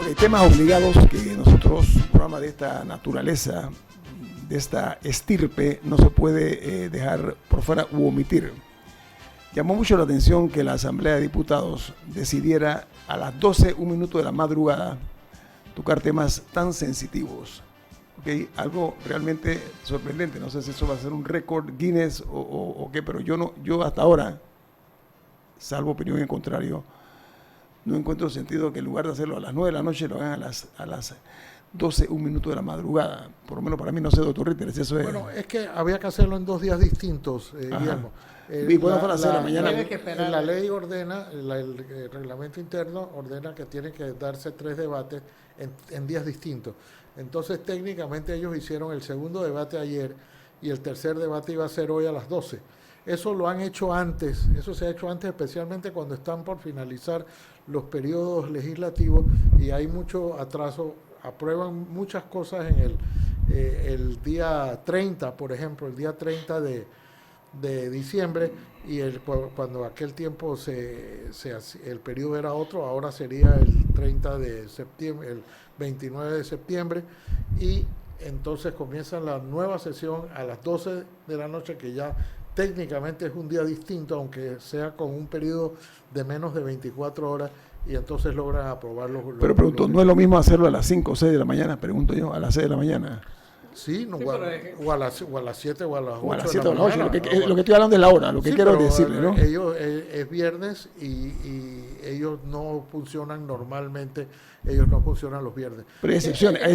Ok, temas obligados que nosotros, un programa de esta naturaleza, de esta estirpe, no se puede dejar por fuera u omitir. Llamó mucho la atención que la Asamblea de Diputados decidiera a las 12, un minuto de la madrugada, tocar temas tan sensitivos. ¿Okay? Algo realmente sorprendente. No sé si eso va a ser un récord Guinness o qué, pero yo hasta ahora, salvo opinión en contrario, no encuentro sentido que en lugar de hacerlo a las 9 de la noche lo hagan a las 12, un minuto de la madrugada. Por lo menos para mí, no sé, doctor Ritter, si eso es... Bueno, es que había que hacerlo en 2 días distintos, Guillermo. Y podemos hacer la mañana. La ley ordena, el reglamento interno ordena que tienen que darse 3 debates en días distintos. Entonces, técnicamente ellos hicieron el segundo debate ayer y el tercer debate iba a ser hoy a las 12. Eso lo han hecho antes, eso se ha hecho antes, especialmente cuando están por finalizar los periodos legislativos y hay mucho atraso. Aprueban muchas cosas en el día 30, por ejemplo, el día 30 de diciembre, y cuando aquel tiempo el periodo era otro, ahora sería el 30 de septiembre, el 29 de septiembre, y entonces comienza la nueva sesión a las 12 de la noche, que ya técnicamente es un día distinto, aunque sea con un periodo de menos de 24 horas, y entonces logran aprobarlo. Pero pregunto, ¿no es lo mismo hacerlo a las 5 o 6 de la mañana? Pregunto yo, a las 6 de la mañana. Sí, no, o a las 7 o a las 8. O a las 7 o a las 8, lo que estoy hablando es la hora, lo que quiero decirle, ¿no? Ellos, es viernes y ellos no funcionan normalmente, ellos no funcionan los viernes. Pero hay excepciones, hay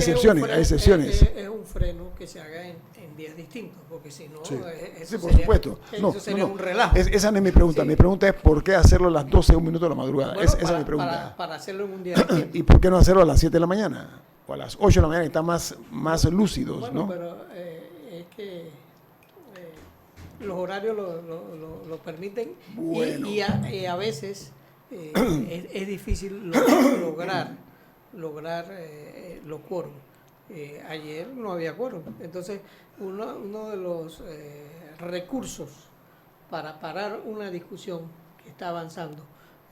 excepciones. Es un freno que se haga en días distintos, porque si no, sí, eso por sería, supuesto. Eso sería un relajo. Esa no es mi pregunta. Sí. Mi pregunta es ¿por qué hacerlo a las 12, un minuto de la madrugada? Bueno, esa es mi pregunta. Para hacerlo en un día distinto. ¿Y por qué no hacerlo a las 7 de la mañana? O a las 8 de la mañana, que están más lúcidos, bueno, ¿no? Pero es que los horarios lo permiten. Bueno. y a veces es difícil lograr los quórum. Ayer no había quórum. Entonces, uno de los recursos para parar una discusión que está avanzando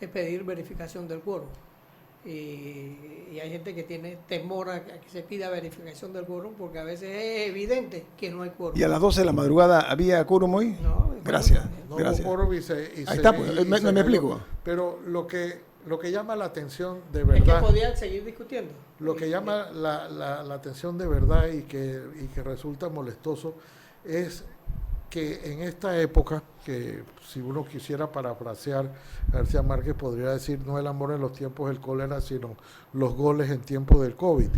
es pedir verificación del quórum. Y hay gente que tiene temor a que se pida verificación del quórum porque a veces es evidente que no hay quórum. ¿Y a las 12 de la madrugada había quórum hoy? No. Gracias. No gracias. hubo quórum Ahí está, pues, me explico. Pero lo que llama la atención de verdad... Es que podían seguir discutiendo. Lo que llama la atención de verdad y que resulta molestoso es que en esta época, que si uno quisiera parafrasear García Márquez, podría decir no el amor en los tiempos del cólera, sino los goles en tiempos del COVID.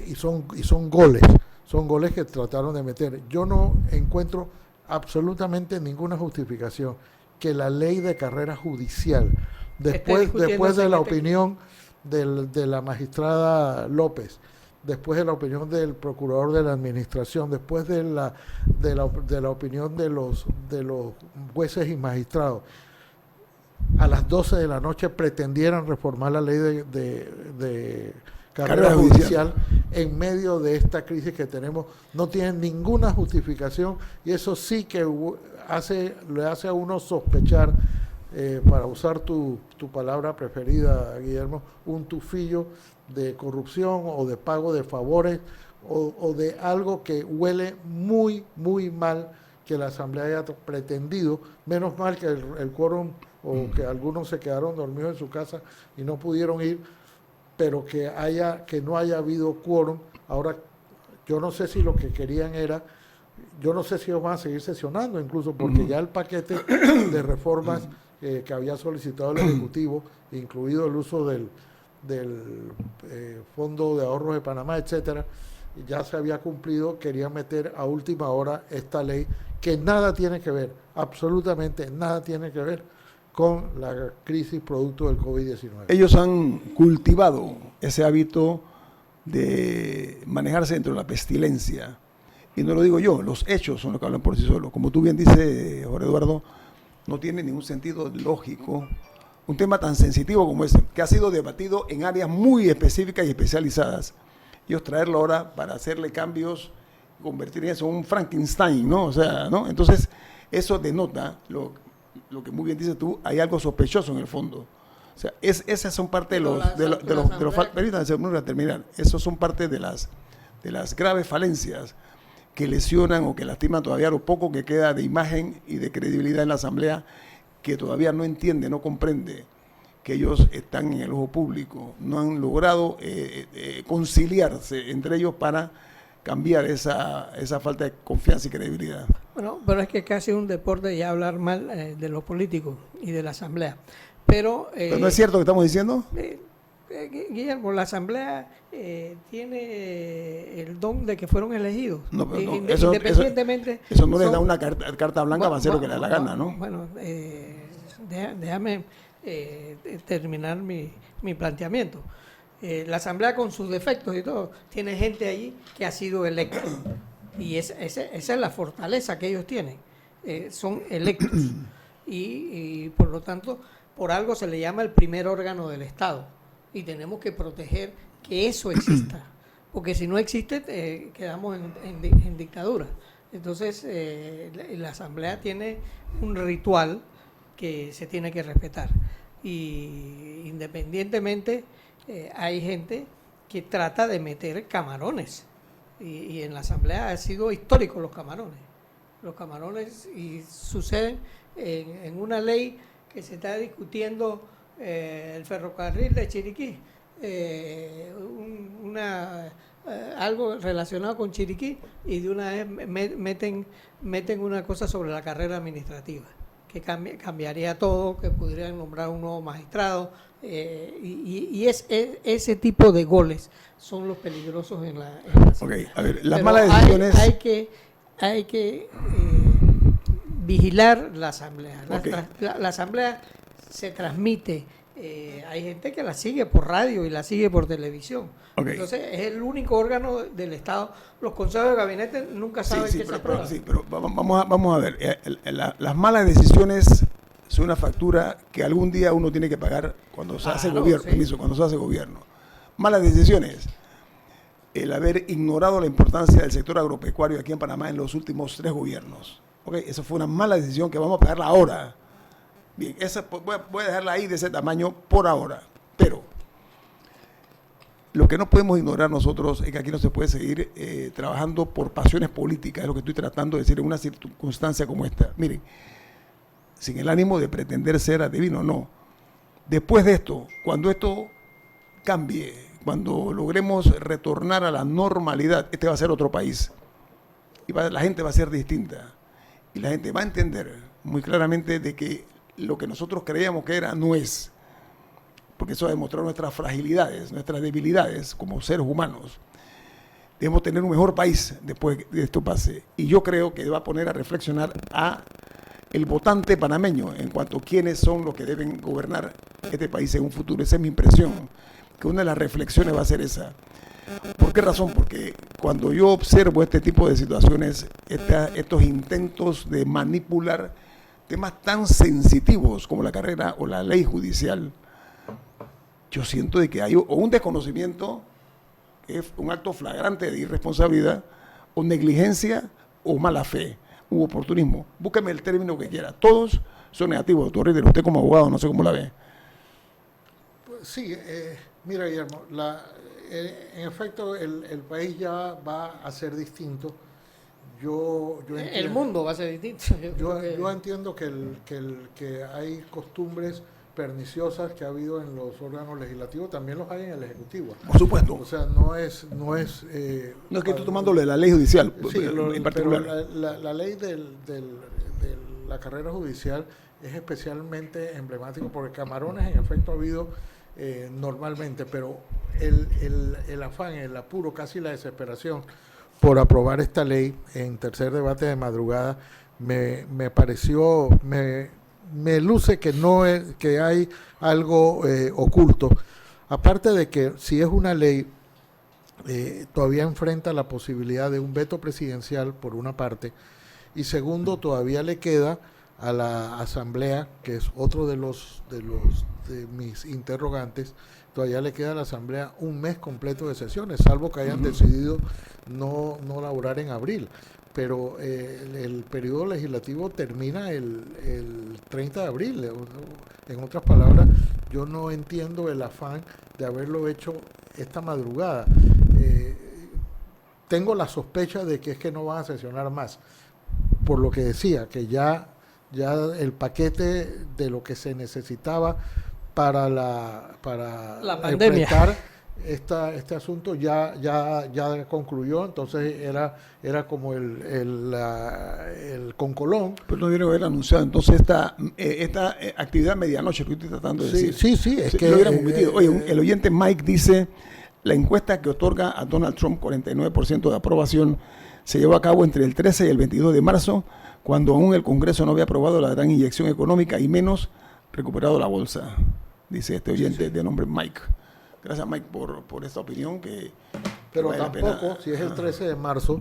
Y son goles que trataron de meter. Yo no encuentro absolutamente ninguna justificación que la ley de carrera judicial, después de la opinión de la magistrada López, después de la opinión del procurador de la administración, después de la opinión de los jueces y magistrados, a las 12 de la noche pretendieran reformar la ley de carrera judicial en medio de esta crisis que tenemos, no tienen ninguna justificación, y eso sí que le hace a uno sospechar, para usar tu palabra preferida, Guillermo, un tufillo de corrupción o de pago de favores o de algo que huele muy, muy mal que la Asamblea haya pretendido. Menos mal que el quórum, o que algunos se quedaron dormidos en su casa y no pudieron ir, pero que no haya habido quórum. Ahora, yo no sé si lo que querían era, yo no sé si ellos van a seguir sesionando incluso, porque ya el paquete de reformas que había solicitado el Ejecutivo, incluido el uso del Fondo de Ahorros de Panamá, etcétera, ya se había cumplido. Querían meter a última hora esta ley que nada tiene que ver, absolutamente nada tiene que ver con la crisis producto del COVID-19. Ellos han cultivado ese hábito de manejarse dentro de la pestilencia, y no lo digo yo, los hechos son los que hablan por sí solos. Como tú bien dices, Jorge Eduardo, no tiene ningún sentido lógico un tema tan sensitivo como ese, que ha sido debatido en áreas muy específicas y especializadas. Ellos traerlo ahora para hacerle cambios, convertir eso en un Frankenstein, ¿no? O sea, ¿no? Entonces, eso denota lo que muy bien dices tú, hay algo sospechoso en el fondo. sea, esas son parte de Pero los, permítanme terminar, esos son parte de las graves falencias que lesionan o que lastiman todavía lo poco que queda de imagen y de credibilidad en la Asamblea, que todavía no entiende, no comprende que ellos están en el ojo público, no han logrado conciliarse entre ellos para cambiar esa falta de confianza y credibilidad. Bueno, pero es que casi un deporte ya hablar mal de los políticos y de la Asamblea. Pero no es cierto lo que estamos diciendo. Guillermo, la Asamblea tiene el don de que fueron elegidos. No, pero no, independientemente. Eso no les da una carta blanca para hacer lo que les da la gana, ¿no? Bueno, déjame terminar mi planteamiento. La Asamblea, con sus defectos y todo, tiene gente allí que ha sido electa. Y esa es la fortaleza que ellos tienen. Son electos. Y por lo tanto, por algo se le llama el primer órgano del Estado. Y tenemos que proteger que eso exista. Porque si no existe, quedamos en dictadura. Entonces, la Asamblea tiene un ritual que se tiene que respetar. Y independientemente, hay gente que trata de meter camarones. Y en la Asamblea ha sido histórico los camarones. Los camarones, y suceden en una ley que se está discutiendo, el ferrocarril de Chiriquí, algo relacionado con Chiriquí, y de una vez meten una cosa sobre la carrera administrativa, que cambiaría todo, que podrían nombrar un nuevo magistrado, y ese tipo de goles son los peligrosos en la Okay, a ver, las malas decisiones. Hay que vigilar la Asamblea. La Asamblea se transmite. Hay gente que la sigue por radio y la sigue por televisión. Okay. Entonces es el único órgano del Estado. Los consejos de gabinete nunca saben qué se aprueba. Pero vamos a ver. Las malas decisiones son una factura que algún día uno tiene que pagar cuando se hace gobierno. Sí. Cuando se hace gobierno. Malas decisiones. El haber ignorado la importancia del sector agropecuario aquí en Panamá en los últimos 3 gobiernos. Okay, esa fue una mala decisión que vamos a pagarla ahora. Bien, esa voy a dejarla ahí de ese tamaño por ahora. Pero lo que no podemos ignorar nosotros es que aquí no se puede seguir trabajando por pasiones políticas, es lo que estoy tratando de decir en una circunstancia como esta. Miren, sin el ánimo de pretender ser adivino, no. Después de esto, cuando esto cambie, cuando logremos retornar a la normalidad, este va a ser otro país. Y la gente va a ser distinta. Y la gente va a entender muy claramente de que lo que nosotros creíamos que era, no es. Porque eso ha demostrado nuestras fragilidades, nuestras debilidades como seres humanos. Debemos tener un mejor país después de que esto pase. Y yo creo que va a poner a reflexionar a el votante panameño en cuanto a quiénes son los que deben gobernar este país en un futuro. Esa es mi impresión, que una de las reflexiones va a ser esa. ¿Por qué razón? Porque cuando yo observo este tipo de situaciones, estos intentos de manipular temas tan sensitivos como la carrera o la ley judicial, yo siento de que hay o un desconocimiento, que es un acto flagrante de irresponsabilidad, o negligencia, o mala fe, u oportunismo. Búsqueme el término que quiera. Todos son negativos, doctor Ritter. Usted como abogado, no sé cómo la ve. Pues sí, mira, Guillermo, en efecto el país ya va a ser distinto. Yo entiendo, el mundo va a ser distinto. Yo entiendo que hay costumbres perniciosas que ha habido en los órganos legislativos, también los hay en el Ejecutivo. Por supuesto. O sea, no es no es que estoy tomándolo de la ley judicial, sí, en particular. Pero la ley de la carrera judicial es especialmente emblemático porque camarones en efecto ha habido normalmente, pero el afán, el apuro, casi la desesperación por aprobar esta ley en tercer debate de madrugada me pareció, me luce que no es, que hay algo oculto. Aparte de que si es una ley, todavía enfrenta la posibilidad de un veto presidencial por una parte, y segundo, todavía le queda a la asamblea, que es otro de mis interrogantes. Todavía le queda a la asamblea un mes completo de sesiones, salvo que hayan decidido no laborar en abril. Pero el periodo legislativo termina el 30 de abril. En otras palabras, yo no entiendo el afán de haberlo hecho esta madrugada. Tengo la sospecha de que es que no van a sesionar más, por lo que decía, que ya el paquete de lo que se necesitaba para la pandemia, enfrentar este asunto ya concluyó. Entonces era como el concolón. Pero no debieron haber anunciado entonces esta actividad medianoche que estoy tratando de decir. Sí, es que lo hubieran omitido. Oye, el oyente Mike dice: la encuesta que otorga a Donald Trump 49% de aprobación se llevó a cabo entre el 13 y el 22 de marzo, cuando aún el Congreso no había aprobado la gran inyección económica y menos recuperado la bolsa, dice este oyente de nombre Mike. Gracias, Mike, por esta opinión pero vale tampoco, si es el 13 de marzo,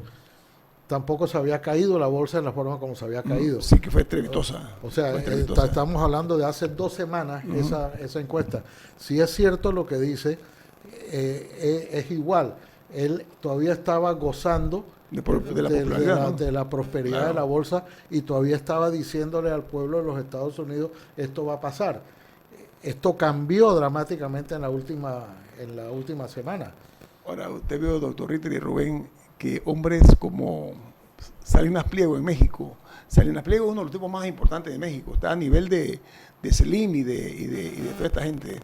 tampoco se había caído la bolsa en la forma como se había caído. Sí, que fue estrepitosa. O sea, estamos hablando de hace 2 semanas esa encuesta. Si es cierto lo que dice, es igual. Él todavía estaba gozando de la prosperidad, claro, de la bolsa, y todavía estaba diciéndole al pueblo de los Estados Unidos: esto va a pasar. Esto cambió dramáticamente en la última semana. Ahora, usted vio, doctor Ritter y Rubén, que hombres como Salinas Pliego en México. Salinas Pliego es uno de los tipos más importantes de México. Está a nivel de Slim y de toda esta gente.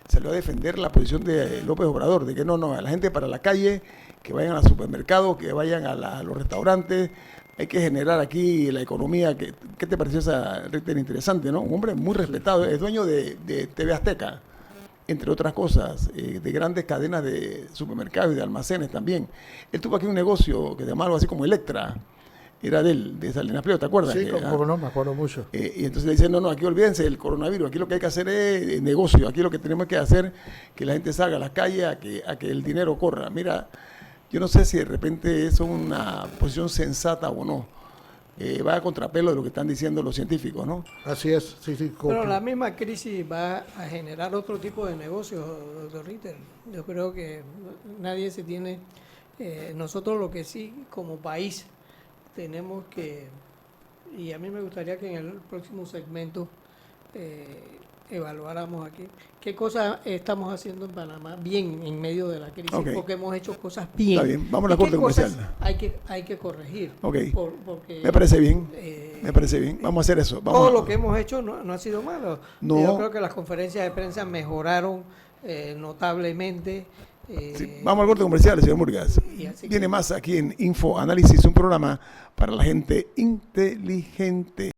Salió a defender la posición de López Obrador, de que no, a la gente para la calle, que vayan al supermercado, que vayan a los restaurantes. Hay que generar aquí la economía. ¿Qué te pareció esa Ritter? Interesante, ¿no? Un hombre muy respetado. Es dueño de TV Azteca, entre otras cosas, de grandes cadenas de supermercados y de almacenes también. Él tuvo aquí un negocio que se llamaba algo así como Electra. Era de Salinas Pliego, ¿te acuerdas? Sí, como no, me acuerdo mucho. Y entonces le dicen, no, aquí olvídense del coronavirus, aquí lo que hay que hacer es negocio, aquí lo que tenemos que hacer que la gente salga a las calles a que el dinero corra. Mira, yo no sé si de repente es una posición sensata o no. Va a contrapelo de lo que están diciendo los científicos, ¿no? Así es, sí. Pero la misma crisis va a generar otro tipo de negocios, doctor Ritter. Yo creo que nadie se tiene... nosotros lo que sí, como país, tenemos que... Y a mí me gustaría que en el próximo segmento evaluáramos aquí qué cosas estamos haciendo en Panamá bien en medio de la crisis, porque hemos hecho cosas bien. Está bien, vamos a la corte comercial. Hay que corregir. Porque, me parece bien, vamos a hacer eso. Todo lo que hemos hecho no ha sido malo. No. Yo creo que las conferencias de prensa mejoraron notablemente. Sí, vamos al corte comercial, señor Murgas. Viene más aquí en Info Análisis, un programa para la gente inteligente.